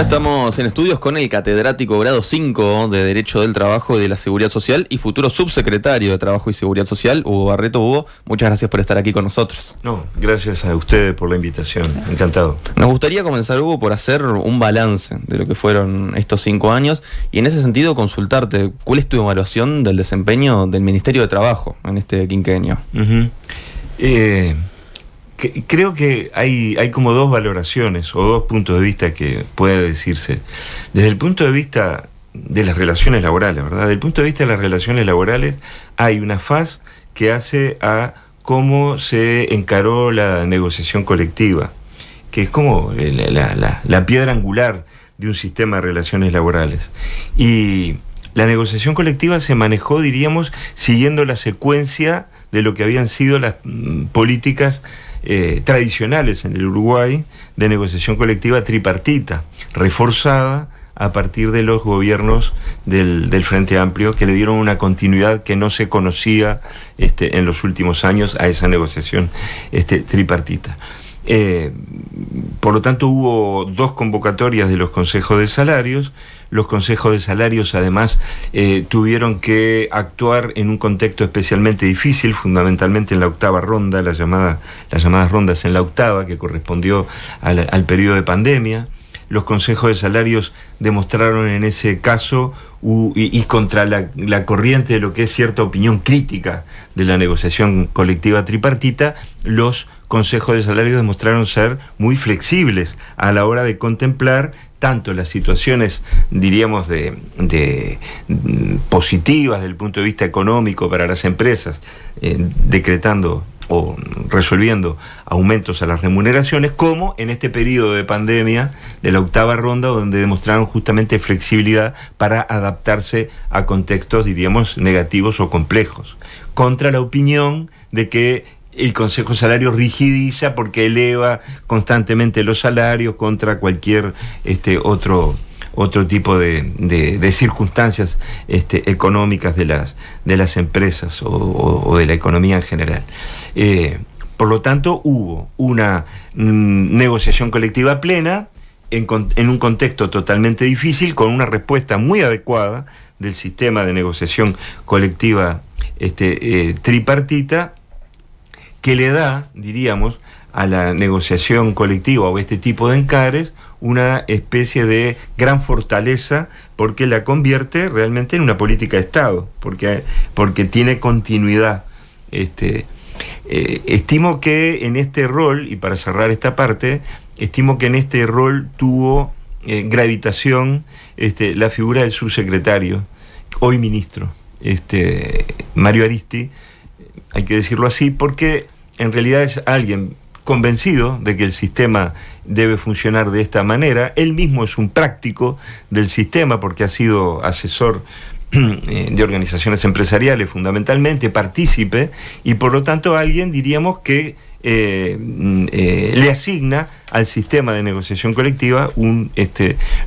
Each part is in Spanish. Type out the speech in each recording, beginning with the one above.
Ya estamos en estudios con el catedrático grado 5 de Derecho del Trabajo y de la Seguridad Social y futuro subsecretario de Trabajo y Seguridad Social, Hugo Barreto. Hugo, muchas gracias por estar aquí con nosotros. No, gracias a ustedes por la invitación, encantado. Nos gustaría comenzar, Hugo, por hacer un balance de lo que fueron estos 5 años y en ese sentido consultarte, ¿cuál es tu evaluación del desempeño del Ministerio de Trabajo en este quinquenio? Creo que hay como dos valoraciones o dos puntos de vista que puede decirse. Desde el punto de vista de las relaciones laborales, ¿verdad? Desde el punto de vista de las relaciones laborales hay una faz que hace a cómo se encaró la negociación colectiva, que es como la piedra angular de un sistema de relaciones laborales. Y la negociación colectiva se manejó, diríamos, siguiendo la secuencia de lo que habían sido las políticas tradicionales en el Uruguay de negociación colectiva tripartita, reforzada a partir de los gobiernos del Frente Amplio, que le dieron una continuidad que no se conocía en los últimos años a esa negociación tripartita. Por lo tanto, hubo 2 convocatorias de los consejos de salarios. Los consejos de salarios, además, tuvieron que actuar en un contexto especialmente difícil, fundamentalmente en la octava ronda, las llamadas rondas en la octava, que correspondió al periodo de pandemia. Los consejos de salarios demostraron en ese caso, y contra la corriente de lo que es cierta opinión crítica de la negociación colectiva tripartita, los consejos de salarios demostraron ser muy flexibles a la hora de contemplar tanto las situaciones, diríamos, de positivas desde el punto de vista económico para las empresas, decretando o resolviendo aumentos a las remuneraciones, como en este periodo de pandemia de la octava ronda, donde demostraron justamente flexibilidad para adaptarse a contextos, diríamos, negativos o complejos, contra la opinión de que el Consejo de Salarios rigidiza porque eleva constantemente los salarios contra cualquier otro tipo de circunstancias económicas de las empresas o de la economía en general. Por lo tanto, hubo una negociación colectiva plena en un contexto totalmente difícil, con una respuesta muy adecuada del sistema de negociación colectiva tripartita, que le da, diríamos, a la negociación colectiva o este tipo de encares una especie de gran fortaleza, porque la convierte realmente en una política de Estado, porque tiene continuidad. Estimo que en este rol, y para cerrar esta parte, estimo que en este rol tuvo gravitación la figura del subsecretario, hoy ministro, Mario Aristi. Hay que decirlo así, porque en realidad es alguien convencido de que el sistema debe funcionar de esta manera. Él mismo es un práctico del sistema, porque ha sido asesor de organizaciones empresariales fundamentalmente, partícipe, y por lo tanto alguien, diríamos, que le asigna al sistema de negociación colectiva un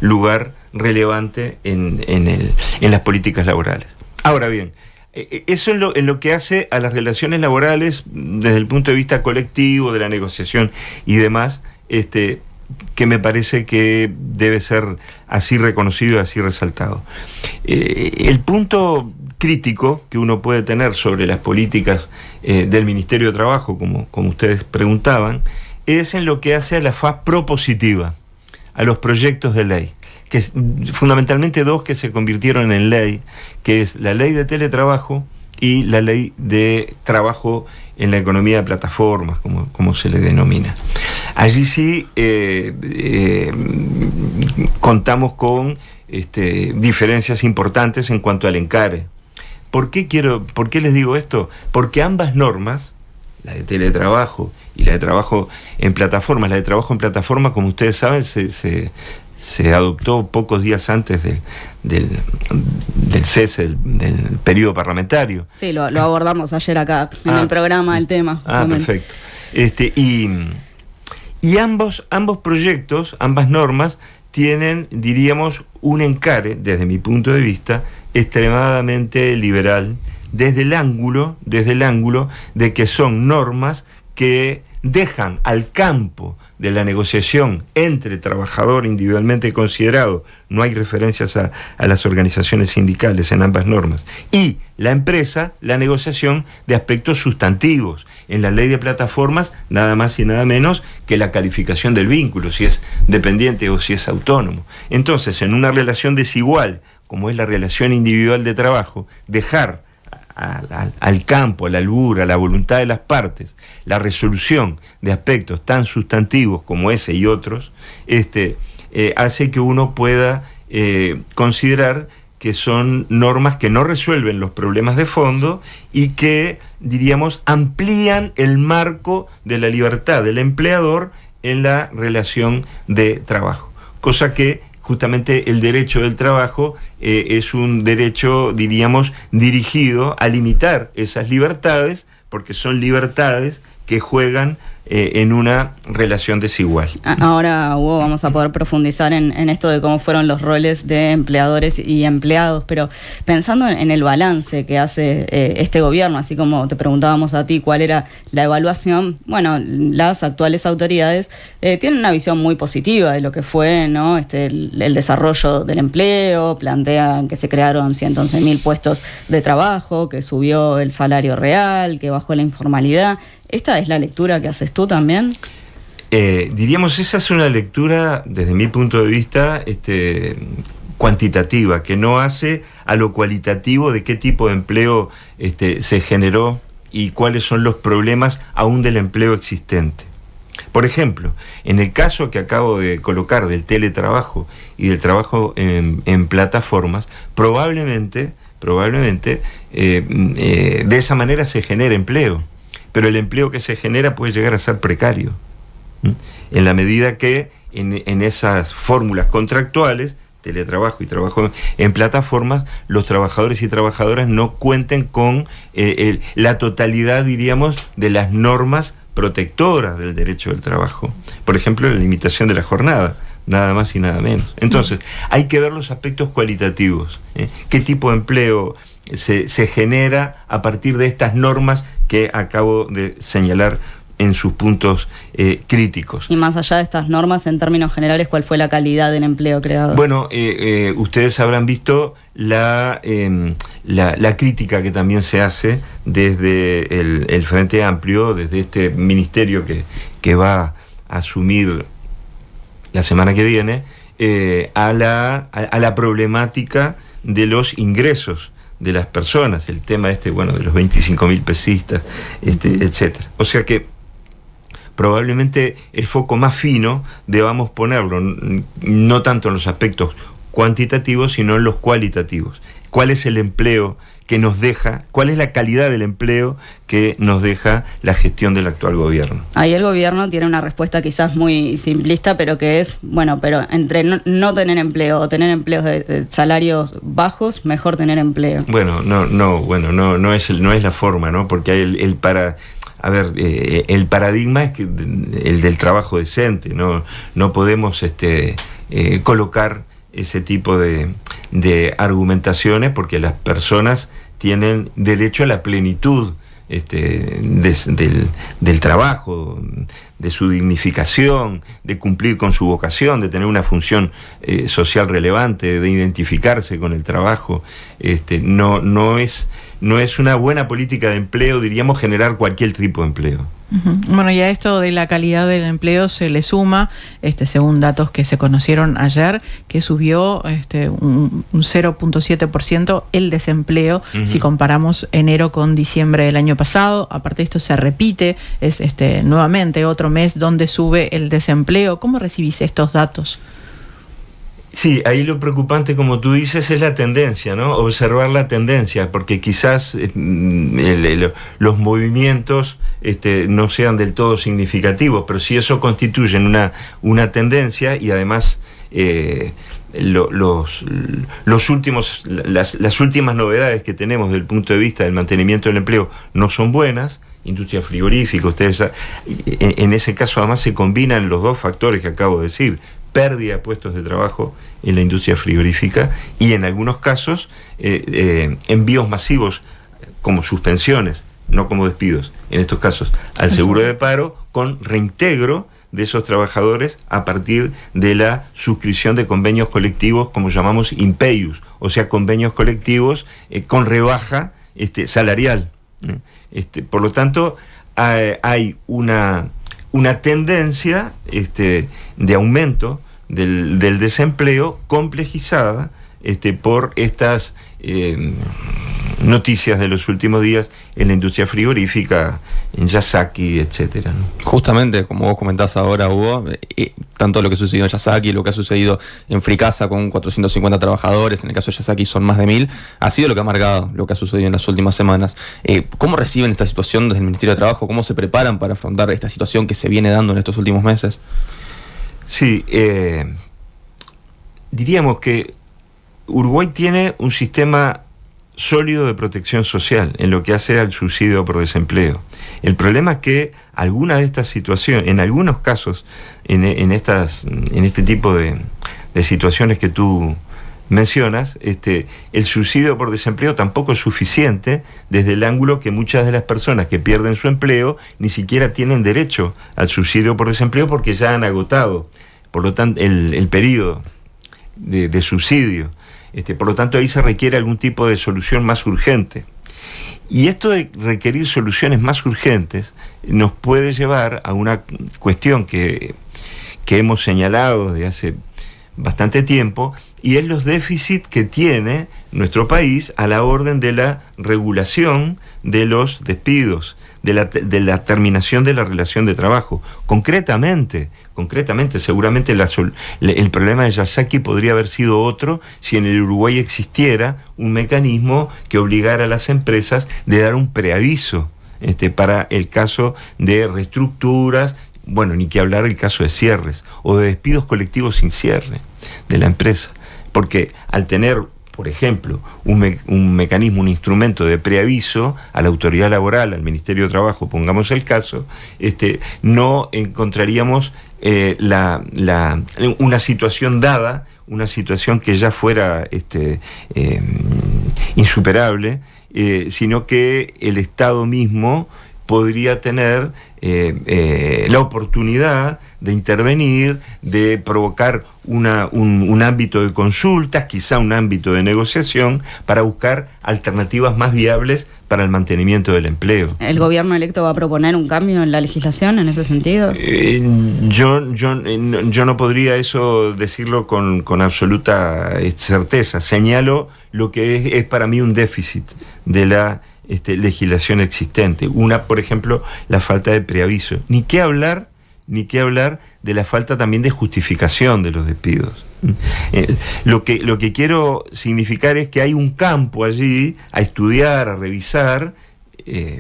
lugar relevante en las políticas laborales. Ahora bien, eso en lo que hace a las relaciones laborales desde el punto de vista colectivo, de la negociación y demás, que me parece que debe ser así reconocido y así resaltado. El punto crítico que uno puede tener sobre las políticas del Ministerio de Trabajo, como ustedes preguntaban, es en lo que hace a la faz propositiva, a los proyectos de ley, que es fundamentalmente 2 que se convirtieron en ley, que es la ley de teletrabajo y la ley de trabajo en la economía de plataformas, como se le denomina. Allí sí contamos con diferencias importantes en cuanto al encare. ¿Por qué les digo esto? Porque ambas normas, la de teletrabajo y la de trabajo en plataformas, como ustedes saben, se adoptó pocos días antes del cese del periodo parlamentario. Sí, lo abordamos ayer acá en el programa, el tema. Perfecto. Y ambos proyectos, ambas normas, tienen, diríamos, un encare, desde mi punto de vista, extremadamente liberal, desde el ángulo de que son normas que dejan al campo de la negociación entre trabajador individualmente considerado, no hay referencias a las organizaciones sindicales en ambas normas, y la empresa, la negociación de aspectos sustantivos. En la ley de plataformas, nada más y nada menos que la calificación del vínculo, si es dependiente o si es autónomo. Entonces, en una relación desigual, como es la relación individual de trabajo, dejar al campo, a la albur, a la voluntad de las partes, la resolución de aspectos tan sustantivos como ese y otros, hace que uno pueda considerar que son normas que no resuelven los problemas de fondo y que, diríamos, amplían el marco de la libertad del empleador en la relación de trabajo. Cosa que justamente el derecho del trabajo es un derecho, diríamos, dirigido a limitar esas libertades, porque son libertades que juegan en una relación desigual. Ahora, Hugo, vamos a poder profundizar en esto de cómo fueron los roles de empleadores y empleados, pero pensando en el balance que hace este gobierno, así como te preguntábamos a ti cuál era la evaluación, bueno, las actuales autoridades tienen una visión muy positiva de lo que fue, ¿no? El desarrollo del empleo, plantean que se crearon 111.000 puestos de trabajo, que subió el salario real, que bajó la informalidad. ¿Esta es la lectura que haces tú también? Diríamos, esa es una lectura, desde mi punto de vista, cuantitativa, que no hace a lo cualitativo de qué tipo de empleo se generó y cuáles son los problemas aún del empleo existente. Por ejemplo, en el caso que acabo de colocar del teletrabajo y del trabajo en plataformas, probablemente de esa manera se genera empleo. Pero el empleo que se genera puede llegar a ser precario, en la medida que en esas fórmulas contractuales, teletrabajo y trabajo en plataformas, los trabajadores y trabajadoras no cuenten con la totalidad, diríamos, de las normas protectoras del derecho del trabajo. Por ejemplo, la limitación de la jornada, nada más y nada menos. Entonces, hay que ver los aspectos cualitativos, qué tipo de empleo se genera a partir de estas normas que acabo de señalar en sus puntos críticos. Y más allá de estas normas, en términos generales, ¿cuál fue la calidad del empleo creado? Bueno, ustedes habrán visto la crítica que también se hace desde el Frente Amplio, desde este ministerio que va a asumir la semana que viene, a la problemática de los ingresos de las personas, el tema de los 25.000 pesistas, etcétera. O sea que probablemente el foco más fino debamos ponerlo no tanto en los aspectos cuantitativos, sino en los cualitativos. ¿Cuál es el empleo que nos deja, cuál es la calidad del empleo que nos deja la gestión del actual gobierno? Ahí el gobierno tiene una respuesta quizás muy simplista, pero que es, pero entre no tener empleo o tener empleos de salarios bajos, mejor tener empleo. No es la forma, ¿no? Porque hay el paradigma es que el del trabajo decente, no podemos colocar ese tipo de argumentaciones, porque las personas tienen derecho a la plenitud del trabajo, de su dignificación, de cumplir con su vocación, de tener una función social relevante, de identificarse con el trabajo. No es una buena política de empleo, diríamos, generar cualquier tipo de empleo. Bueno, y a esto de la calidad del empleo se le suma, según datos que se conocieron ayer, que subió un 0.7% el desempleo, si comparamos enero con diciembre del año pasado. Aparte de esto se repite, es nuevamente otro mes donde sube el desempleo. ¿Cómo recibís estos datos? Sí, ahí lo preocupante, como tú dices, es la tendencia, ¿no? Observar la tendencia, porque quizás los movimientos no sean del todo significativos, pero si eso constituye una tendencia, y además las últimas novedades que tenemos desde el punto de vista del mantenimiento del empleo no son buenas. Industria frigorífica, en ese caso además se combinan los dos factores que acabo de decir: pérdida de puestos de trabajo en la industria frigorífica y en algunos casos envíos masivos como suspensiones, no como despidos, en estos casos al seguro de paro, con reintegro de esos trabajadores a partir de la suscripción de convenios colectivos, como llamamos INPEIUS, o sea, convenios colectivos con rebaja salarial. Por lo tanto, hay una tendencia de aumento del desempleo complejizada por estas noticias de los últimos días en la industria frigorífica, en Yasaki, etcétera, ¿no? Justamente, como vos comentás ahora, Hugo, tanto lo que sucedió en Yasaki, lo que ha sucedido en Fricasa con 450 trabajadores, en el caso de Yasaki son más de 1000, ha sido lo que ha marcado lo que ha sucedido en las últimas semanas. ¿Cómo reciben esta situación desde el Ministerio de Trabajo? ¿Cómo se preparan para afrontar esta situación que se viene dando en estos últimos meses? Sí, diríamos que Uruguay tiene un sistema sólido de protección social en lo que hace al subsidio por desempleo. El problema es que algunas de estas situaciones, en algunos casos, en este tipo de situaciones que tú mencionas, el subsidio por desempleo tampoco es suficiente desde el ángulo que muchas de las personas que pierden su empleo ni siquiera tienen derecho al subsidio por desempleo porque ya han agotado, por lo tanto, el periodo de subsidio. Por lo tanto, ahí se requiere algún tipo de solución más urgente. Y esto de requerir soluciones más urgentes nos puede llevar a una cuestión que hemos señalado desde hace bastante tiempo, y es los déficits que tiene nuestro país a la orden de la regulación de los despidos, de la terminación de la relación de trabajo. Concretamente, seguramente el problema de Yasaki podría haber sido otro si en el Uruguay existiera un mecanismo que obligara a las empresas de dar un preaviso para el caso de reestructuras, bueno, ni que hablar el caso de cierres o de despidos colectivos sin cierre de la empresa. Porque al tener, por ejemplo, un mecanismo, un instrumento de preaviso a la autoridad laboral, al Ministerio de Trabajo, pongamos el caso, no encontraríamos una situación dada, una situación que ya fuera insuperable, sino que el Estado mismo podría tener la oportunidad de intervenir, de provocar un ámbito de consultas, quizá un ámbito de negociación, para buscar alternativas más viables para el mantenimiento del empleo. ¿El gobierno electo va a proponer un cambio en la legislación en ese sentido? Yo no podría eso decirlo con absoluta certeza. Señalo lo que es para mí un déficit de la legislación existente. Una, por ejemplo, la falta de preaviso. Ni qué hablar de la falta también de justificación de los despidos. Lo que quiero significar es que hay un campo allí a estudiar, a revisar. Sí,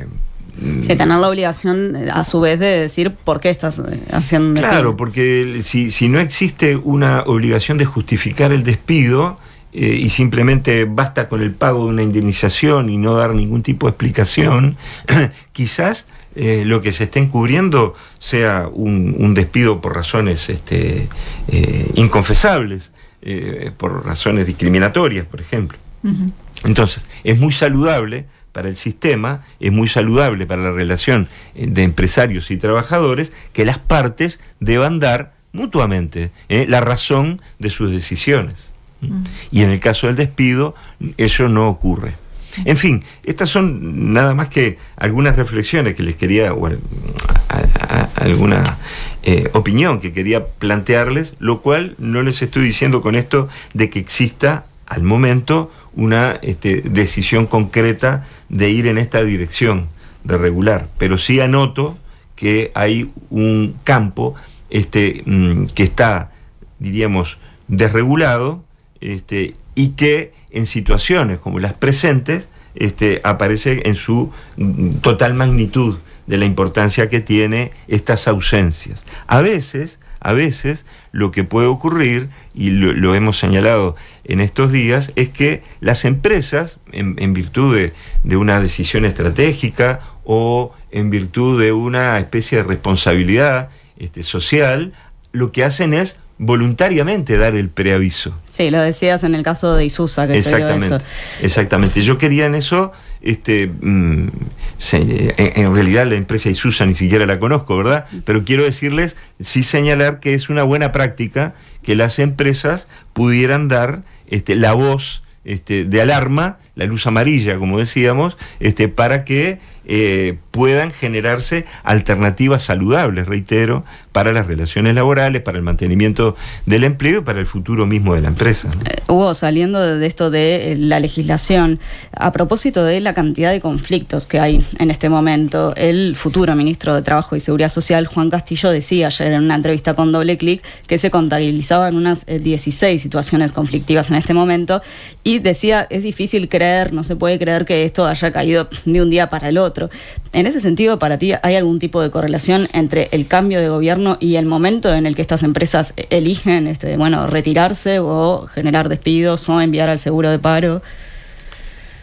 tener la obligación a su vez de decir por qué estás haciendo despido. Claro, porque si no existe una obligación de justificar el despido, y simplemente basta con el pago de una indemnización y no dar ningún tipo de explicación, quizás lo que se esté encubriendo sea un despido por razones inconfesables, por razones discriminatorias, por ejemplo. Uh-huh. Entonces, es muy saludable para el sistema, es muy saludable para la relación de empresarios y trabajadores que las partes deban dar mutuamente la razón de sus decisiones. Y en el caso del despido, eso no ocurre. En fin, estas son nada más que algunas reflexiones que les quería, o alguna opinión que quería plantearles, lo cual no les estoy diciendo con esto de que exista al momento una decisión concreta de ir en esta dirección, de regular, pero sí anoto que hay un campo que está, diríamos, desregulado, y que en situaciones como las presentes aparece en su total magnitud de la importancia que tiene estas ausencias. A veces lo que puede ocurrir, y lo hemos señalado en estos días, es que las empresas, en virtud de una decisión estratégica o en virtud de una especie de responsabilidad social, lo que hacen es voluntariamente dar el preaviso. Sí, lo decías en el caso de Isusa, que se dio eso. Exactamente. Yo quería en eso, en realidad la empresa Isusa ni siquiera la conozco, ¿verdad? Pero quiero decirles, sí señalar que es una buena práctica que las empresas pudieran dar la voz de alarma, la luz amarilla, como decíamos, para que puedan generarse alternativas saludables, reitero, para las relaciones laborales, para el mantenimiento del empleo y para el futuro mismo de la empresa, ¿no? Hugo, saliendo de esto de la legislación, a propósito de la cantidad de conflictos que hay en este momento, el futuro ministro de Trabajo y Seguridad Social, Juan Castillo, decía ayer en una entrevista con Doble Clic que se contabilizaban unas 16 situaciones conflictivas en este momento, y decía, es difícil creer, no se puede creer que esto haya caído de un día para el otro. En ese sentido, para ti, ¿hay algún tipo de correlación entre el cambio de gobierno y el momento en el que estas empresas eligen retirarse o generar despidos o enviar al seguro de paro?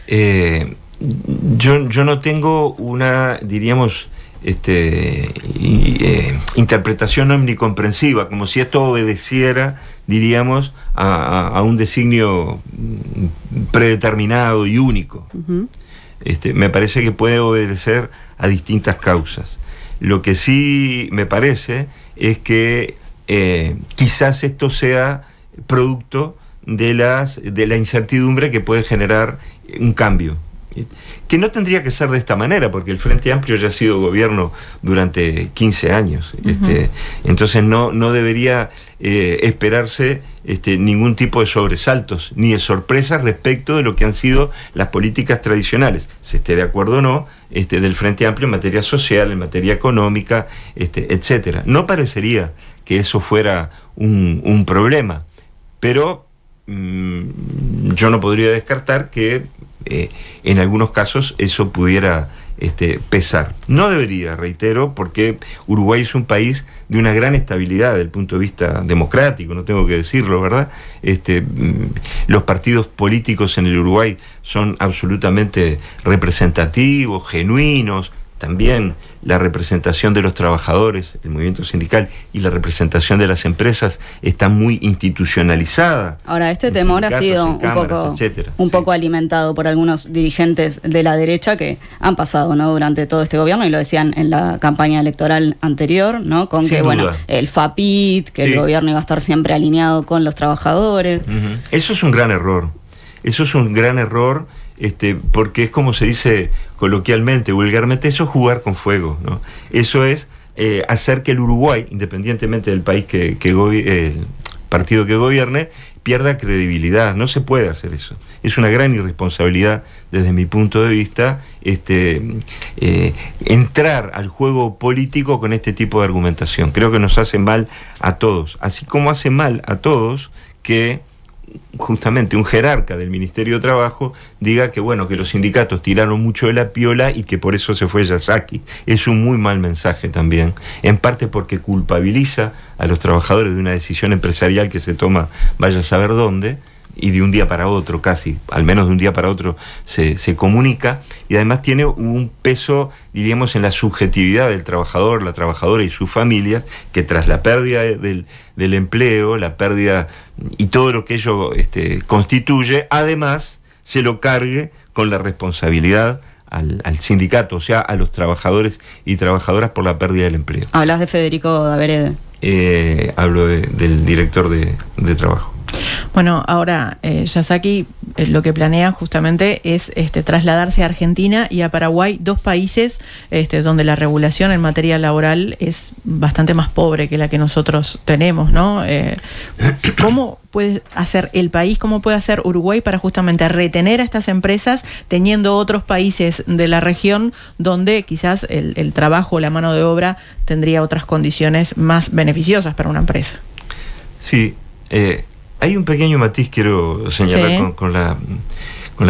Yo no tengo una, diríamos, interpretación omnicomprensiva, como si esto obedeciera, diríamos, a un designio predeterminado y único. Uh-huh. Me parece que puede obedecer a distintas causas. Lo que sí me parece es que quizás esto sea producto de la incertidumbre que puede generar un cambio, que no tendría que ser de esta manera, porque el Frente Amplio ya ha sido gobierno durante 15 años. Uh-huh. Entonces no debería esperarse ningún tipo de sobresaltos ni de sorpresas respecto de lo que han sido las políticas tradicionales, se esté de acuerdo o no, del Frente Amplio en materia social, en materia económica, etcétera. No parecería que eso fuera un problema, pero yo no podría descartar que en algunos casos eso pudiera pesar. No debería, reitero, porque Uruguay es un país de una gran estabilidad desde el punto de vista democrático, no tengo que decirlo, ¿verdad? Los partidos políticos en el Uruguay son absolutamente representativos, genuinos. También la representación de los trabajadores, el movimiento sindical y la representación de las empresas está muy institucionalizada. Ahora, este temor ha sido un poco alimentado por algunos dirigentes de la derecha que han pasado, ¿no?, durante todo este gobierno, y lo decían en la campaña electoral anterior, ¿no?, con que, el FAPIT, que el gobierno iba a estar siempre alineado con los trabajadores. Uh-huh. Eso es un gran error. Porque es como se dice coloquialmente, vulgarmente, eso es jugar con fuego, ¿no? Eso es hacer que el Uruguay, independientemente del país el partido que gobierne, pierda credibilidad. No se puede hacer eso. Es una gran irresponsabilidad desde mi punto de vista entrar al juego político con este tipo de argumentación. Creo que nos hace mal a todos, así como hace mal a todos que justamente un jerarca del Ministerio de Trabajo diga que los sindicatos tiraron mucho de la piola y que por eso se fue Yasaki. Es un muy mal mensaje también, en parte porque culpabiliza a los trabajadores de una decisión empresarial que se toma vaya a saber dónde, y de un día para otro, casi, al menos de un día para otro, se comunica, y además tiene un peso, diríamos, en la subjetividad del trabajador, la trabajadora y sus familias, que tras la pérdida del empleo, la pérdida y todo lo que ello constituye, además se lo cargue con la responsabilidad al sindicato, o sea, a los trabajadores y trabajadoras por la pérdida del empleo. ¿Hablas de Federico Daverede? Hablo del director de trabajo. Bueno, ahora Yasaki lo que planea justamente es trasladarse a Argentina y a Paraguay, dos países donde la regulación en materia laboral es bastante más pobre que la que nosotros tenemos, ¿no? ¿Cómo puede hacer el país, cómo puede hacer Uruguay para justamente retener a estas empresas, teniendo otros países de la región donde quizás el trabajo, la mano de obra tendría otras condiciones más beneficiosas para una empresa? Sí, hay un pequeño matiz, quiero señalar, ¿sí?, con la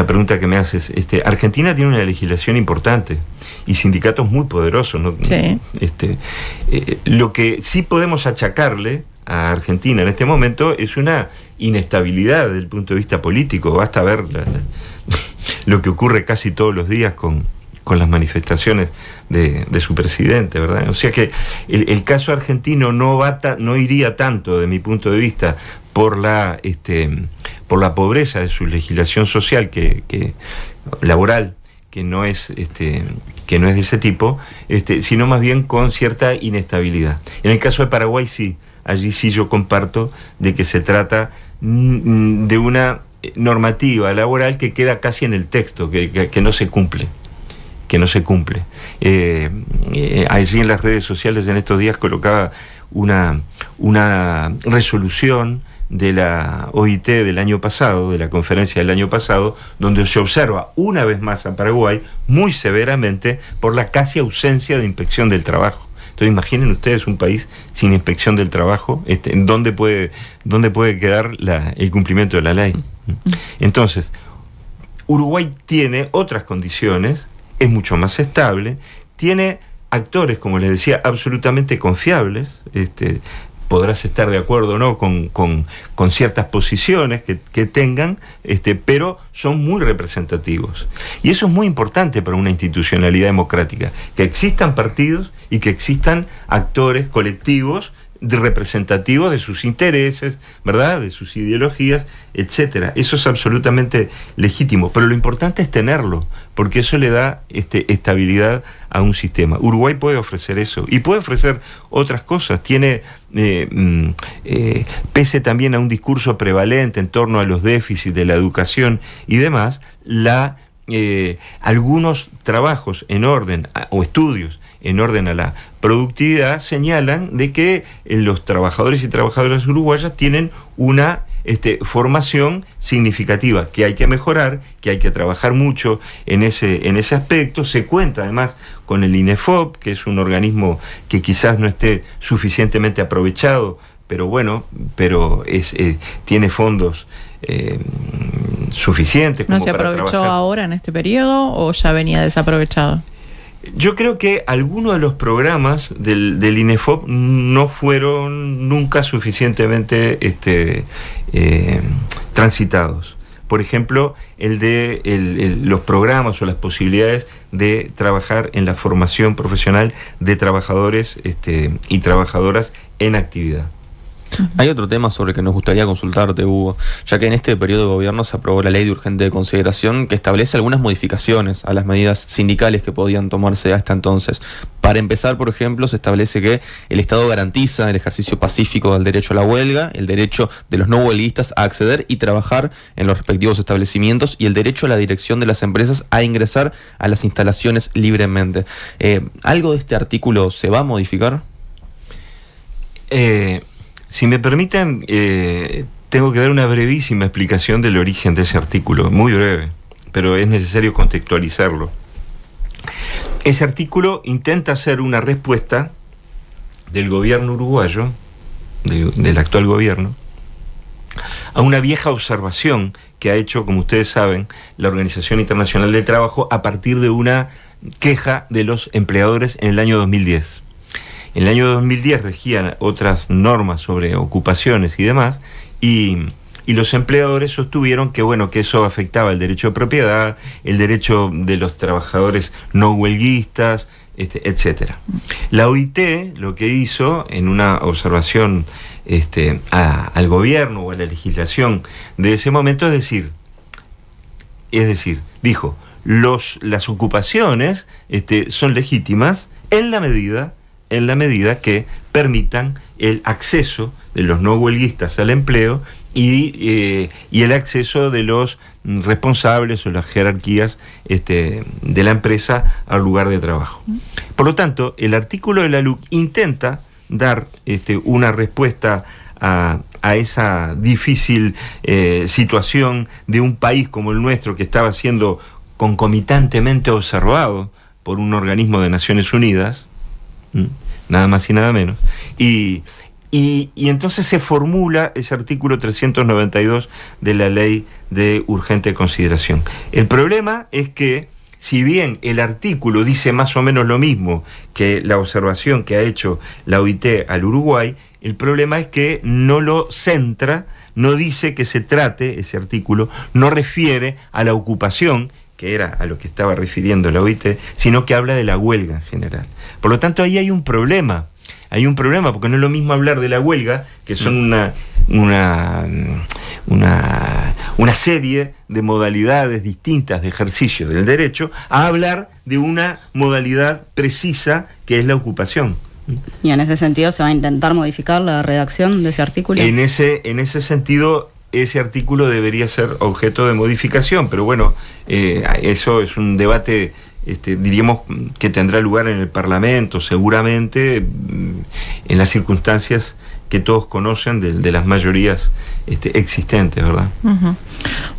pregunta que me haces. Argentina tiene una legislación importante y sindicatos muy poderosos, ¿no? Sí. Lo que sí podemos achacarle a Argentina en este momento es una inestabilidad desde el punto de vista político. Basta ver lo que ocurre casi todos los días con con las manifestaciones de su presidente, ¿verdad? O sea que el caso argentino no iría tanto, de mi punto de vista, por la pobreza de su legislación social laboral, que no es de ese tipo, sino más bien con cierta inestabilidad. En el caso de Paraguay sí, allí sí yo comparto de que se trata de una normativa laboral que queda casi en el texto, que no se cumple. Allí en las redes sociales en estos días colocaba una resolución de la OIT del año pasado, de la conferencia del año pasado, donde se observa una vez más a Paraguay muy severamente por la casi ausencia de inspección del trabajo. Entonces imaginen ustedes un país sin inspección del trabajo, ¿dónde puede quedar el cumplimiento de la ley? Entonces, Uruguay tiene otras condiciones, es mucho más estable, tiene actores, como les decía, absolutamente confiables, podrás estar de acuerdo o no con ciertas posiciones que tengan, pero son muy representativos. Y eso es muy importante para una institucionalidad democrática, que existan partidos y que existan actores colectivos representativos de sus intereses, ¿verdad?, de sus ideologías, etcétera. Eso es absolutamente legítimo, pero lo importante es tenerlo, porque eso le da estabilidad a un sistema. Uruguay puede ofrecer eso y puede ofrecer otras cosas. Tiene, pese también a un discurso prevalente en torno a los déficits de la educación y demás, algunos trabajos en orden o estudios en orden a la productividad señalan de que los trabajadores y trabajadoras uruguayas tienen una formación significativa, que hay que mejorar, que hay que trabajar mucho en ese aspecto. Se cuenta además con el INEFOP, que es un organismo que quizás no esté suficientemente aprovechado, pero bueno, tiene fondos suficientes como ¿No se aprovechó ahora en este periodo o ya venía desaprovechado? Yo creo que algunos de los programas del INEFOP no fueron nunca suficientemente transitados. Por ejemplo, los programas o las posibilidades de trabajar en la formación profesional de trabajadores y trabajadoras en actividad. Hay otro tema sobre el que nos gustaría consultarte, Hugo, ya que en este periodo de gobierno se aprobó la Ley de Urgente Consideración, que establece algunas modificaciones a las medidas sindicales que podían tomarse hasta entonces. Para empezar, por ejemplo, se establece que el Estado garantiza el ejercicio pacífico del derecho a la huelga, el derecho de los no huelguistas a acceder y trabajar en los respectivos establecimientos y el derecho a la dirección de las empresas a ingresar a las instalaciones libremente. ¿Algo de este artículo se va a modificar? Si me permiten, tengo que dar una brevísima explicación del origen de ese artículo, muy breve, pero es necesario contextualizarlo. Ese artículo intenta hacer una respuesta del gobierno uruguayo, del actual gobierno, a una vieja observación que ha hecho, como ustedes saben, la Organización Internacional del Trabajo a partir de una queja de los empleadores en el año 2010. En el año 2010 regían otras normas sobre ocupaciones y demás, y los empleadores sostuvieron que eso afectaba el derecho de propiedad, el derecho de los trabajadores no huelguistas, etcétera. La OIT lo que hizo en una observación al gobierno o a la legislación de ese momento es decir, dijo, las ocupaciones son legítimas en la medida que permitan el acceso de los no huelguistas al empleo y el acceso de los responsables o las jerarquías de la empresa al lugar de trabajo. Por lo tanto, el artículo de la LUC intenta dar una respuesta a esa difícil situación de un país como el nuestro, que estaba siendo concomitantemente observado por un organismo de Naciones Unidas, nada más y nada menos, y entonces se formula ese artículo 392 de la Ley de Urgente Consideración. El problema es que, si bien el artículo dice más o menos lo mismo que la observación que ha hecho la OIT al Uruguay, el problema es que no lo centra, no dice que se trate, ese artículo no refiere a la ocupación que era a lo que estaba refiriendo la OIT, sino que habla de la huelga en general. Por lo tanto, ahí hay un problema. Hay un problema, porque no es lo mismo hablar de la huelga, que son una serie de modalidades distintas de ejercicio del derecho, a hablar de una modalidad precisa que es la ocupación. Y en ese sentido, ¿se va a intentar modificar la redacción de ese artículo? En ese sentido, ese artículo debería ser objeto de modificación, pero bueno, eso es un debate, diríamos, que tendrá lugar en el Parlamento, seguramente, en las circunstancias que todos conocen de las mayorías existentes, ¿verdad? Uh-huh.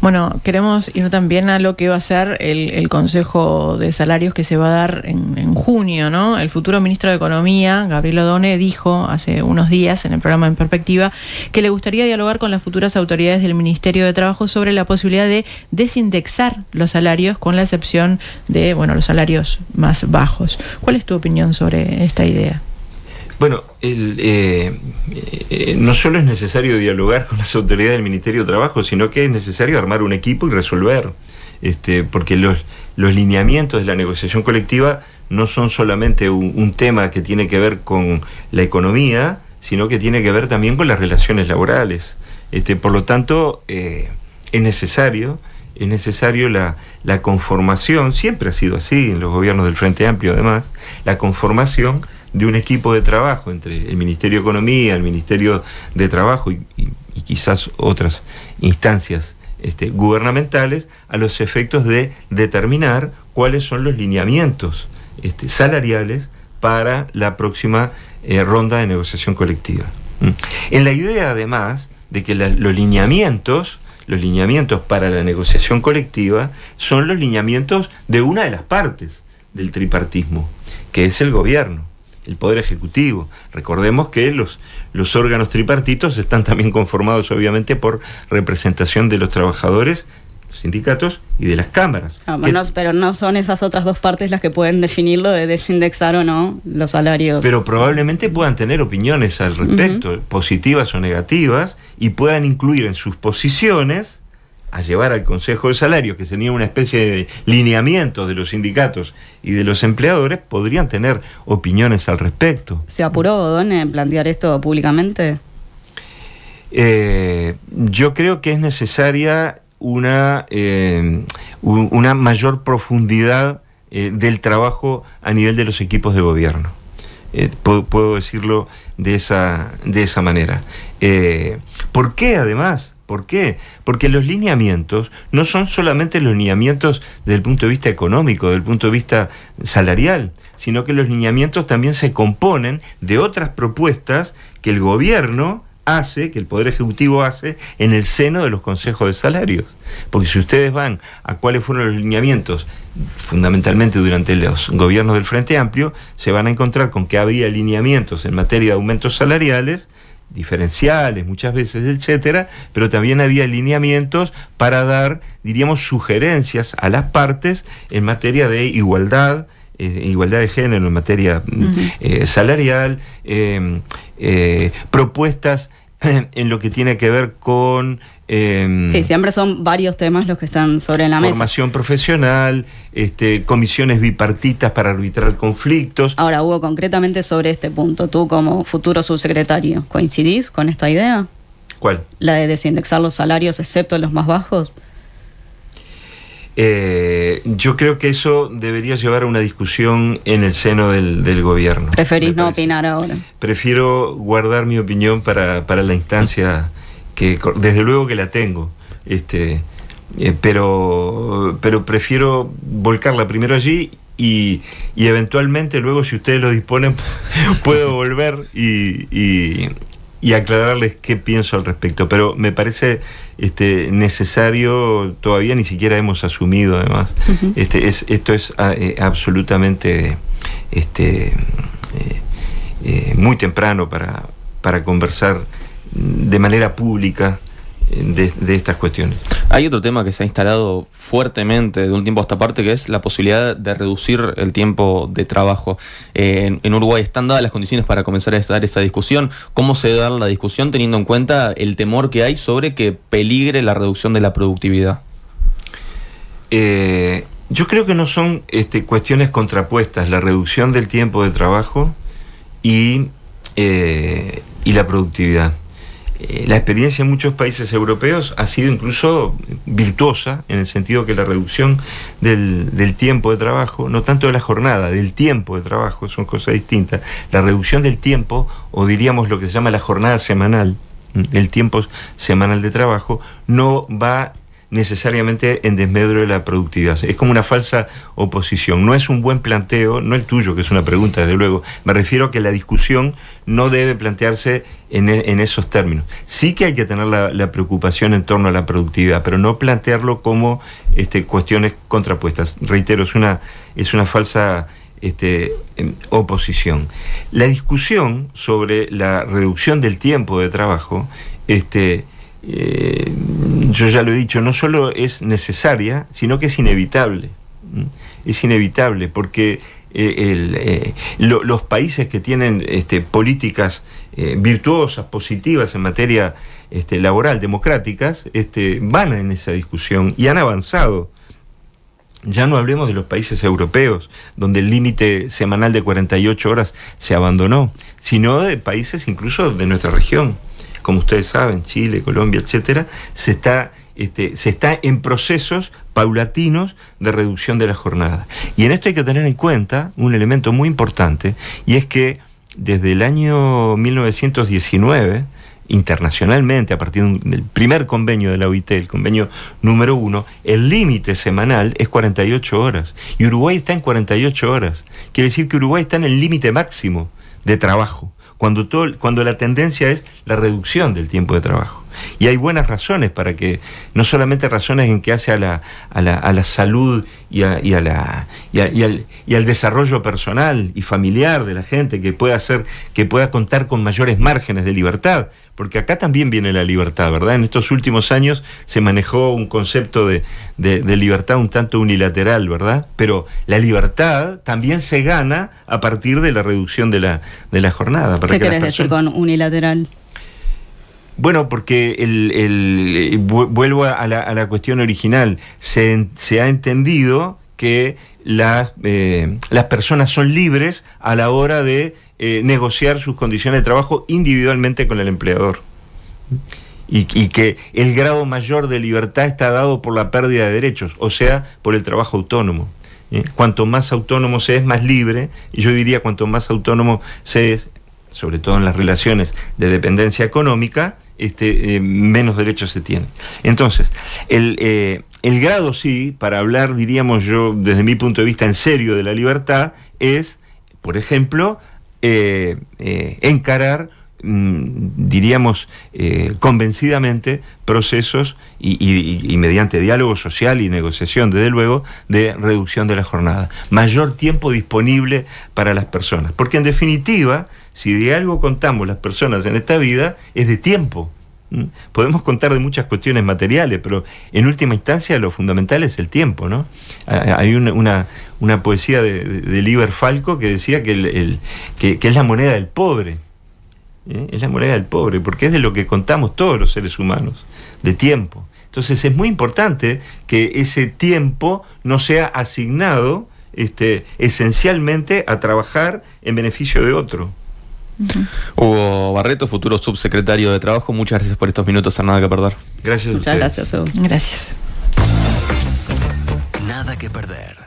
Bueno, queremos ir también a lo que va a ser el Consejo de Salarios que se va a dar en junio, ¿no? El futuro ministro de Economía, Gabriel Odone, dijo hace unos días en el programa En Perspectiva que le gustaría dialogar con las futuras autoridades del Ministerio de Trabajo sobre la posibilidad de desindexar los salarios, con la excepción de, los salarios más bajos. ¿Cuál es tu opinión sobre esta idea? Bueno, no solo es necesario dialogar con las autoridades del Ministerio de Trabajo, sino que es necesario armar un equipo y resolver, porque los lineamientos de la negociación colectiva no son solamente un tema que tiene que ver con la economía, sino que tiene que ver también con las relaciones laborales. Por lo tanto, es necesario la conformación, siempre ha sido así en los gobiernos del Frente Amplio además, la conformación de un equipo de trabajo entre el Ministerio de Economía, el Ministerio de Trabajo y quizás otras instancias gubernamentales, a los efectos de determinar cuáles son los lineamientos salariales para la próxima ronda de negociación colectiva. En la idea, además, de que los lineamientos para la negociación colectiva son los lineamientos de una de las partes del tripartismo, que es el gobierno, el Poder Ejecutivo. Recordemos que los órganos tripartitos están también conformados obviamente por representación de los trabajadores, los sindicatos y de las cámaras. Pero no son esas otras dos partes las que pueden definirlo de desindexar o no los salarios. Pero probablemente puedan tener opiniones al respecto, positivas o negativas, y puedan incluir en sus posiciones a llevar al Consejo de Salarios, que sería una especie de lineamiento de los sindicatos y de los empleadores, podrían tener opiniones al respecto. ¿Se apuró Odone en plantear esto públicamente? Yo creo que es necesaria una mayor profundidad del trabajo a nivel de los equipos de gobierno. Puedo decirlo de esa manera. ¿Por qué además? ¿Por qué? Porque los lineamientos no son solamente los lineamientos desde el punto de vista económico, desde el punto de vista salarial, sino que los lineamientos también se componen de otras propuestas que el gobierno hace, que el Poder Ejecutivo hace en el seno de los consejos de salarios. Porque si ustedes van a cuáles fueron los lineamientos fundamentalmente durante los gobiernos del Frente Amplio, se van a encontrar con que había lineamientos en materia de aumentos salariales, diferenciales muchas veces, etcétera, pero también había lineamientos para dar, diríamos, sugerencias a las partes en materia de igualdad de género, en materia salarial, propuestas en lo que tiene que ver con... sí, siempre son varios temas los que están sobre la mesa. Formación profesional, comisiones bipartitas para arbitrar conflictos. Ahora, Hugo, concretamente sobre este punto, tú como futuro subsecretario, ¿coincidís con esta idea? ¿Cuál? La de desindexar los salarios excepto los más bajos. Yo creo que eso debería llevar a una discusión en el seno del gobierno. ¿Preferís no opinar ahora? Prefiero guardar mi opinión para la instancia que desde luego que la tengo, pero prefiero volcarla primero allí y eventualmente luego, si ustedes lo disponen, puedo volver y aclararles qué pienso al respecto, pero me parece necesario, todavía ni siquiera hemos asumido además, esto es absolutamente muy temprano para conversar de manera pública de estas cuestiones. Hay otro tema que se ha instalado fuertemente de un tiempo a esta parte, que es la posibilidad de reducir el tiempo de trabajo. En Uruguay están dadas las condiciones para comenzar a dar esa discusión. ¿Cómo se da la discusión teniendo en cuenta el temor que hay sobre que peligre la reducción de la productividad? Yo creo que no son cuestiones contrapuestas, la reducción del tiempo de trabajo y la productividad. La experiencia en muchos países europeos ha sido incluso virtuosa, en el sentido que la reducción del tiempo de trabajo, no tanto de la jornada, del tiempo de trabajo, son cosas distintas. La reducción del tiempo, o diríamos lo que se llama la jornada semanal, el tiempo semanal de trabajo, no va necesariamente en desmedro de la productividad. Es como una falsa oposición. No es un buen planteo, no el tuyo, que es una pregunta, desde luego. Me refiero a que la discusión no debe plantearse en esos términos. Sí que hay que tener la preocupación en torno a la productividad, pero no plantearlo como cuestiones contrapuestas. Reitero, es una falsa oposición. La discusión sobre la reducción del tiempo de trabajo, yo ya lo he dicho, no solo es necesaria, sino que es inevitable. Es inevitable porque los países que tienen políticas virtuosas, positivas en materia laboral, democráticas, van en esa discusión y han avanzado. Ya no hablemos de los países europeos, donde el límite semanal de 48 horas se abandonó, sino de países incluso de nuestra región. Como ustedes saben, Chile, Colombia, etcétera, se está en procesos paulatinos de reducción de la jornada. Y en esto hay que tener en cuenta un elemento muy importante, y es que desde el año 1919, internacionalmente, a partir del primer convenio de la OIT, el convenio número 1, el límite semanal es 48 horas. Y Uruguay está en 48 horas. Quiere decir que Uruguay está en el límite máximo de trabajo, cuando la tendencia es la reducción del tiempo de trabajo. Y hay buenas razones para que, no solamente razones en que hace a la salud y al desarrollo personal y familiar de la gente, que pueda contar con mayores márgenes de libertad, porque acá también viene la libertad, ¿verdad? En estos últimos años se manejó un concepto de libertad un tanto unilateral, ¿verdad? Pero la libertad también se gana a partir de la reducción de la jornada. ¿Qué querés decir con unilateral? Bueno, porque vuelvo a la cuestión original. Se ha entendido que las personas son libres a la hora de negociar sus condiciones de trabajo individualmente con el empleador. Y que el grado mayor de libertad está dado por la pérdida de derechos, o sea, por el trabajo autónomo. Cuanto más autónomo se es, más libre, y yo diría cuanto más autónomo se es, sobre todo en las relaciones de dependencia económica, menos derechos se tienen. Entonces, el grado sí, para hablar, diríamos yo, desde mi punto de vista en serio de la libertad, es, por ejemplo, encarar, diríamos, convencidamente procesos y mediante diálogo social y negociación, desde luego, de reducción de la jornada. Mayor tiempo disponible para las personas. Porque en definitiva, si de algo contamos las personas en esta vida, es de tiempo. Podemos contar de muchas cuestiones materiales, pero en última instancia lo fundamental es el tiempo, ¿no? Hay una poesía de Liber Falco que decía que es la moneda del pobre. Es la moneda del pobre, porque es de lo que contamos todos los seres humanos, de tiempo. Entonces es muy importante que ese tiempo no sea asignado esencialmente a trabajar en beneficio de otro. Hugo Barreto, futuro subsecretario de Trabajo, muchas gracias por estos minutos a Nada que Perder. Gracias a ustedes. Muchas gracias, Hugo. Gracias. Nada que perder.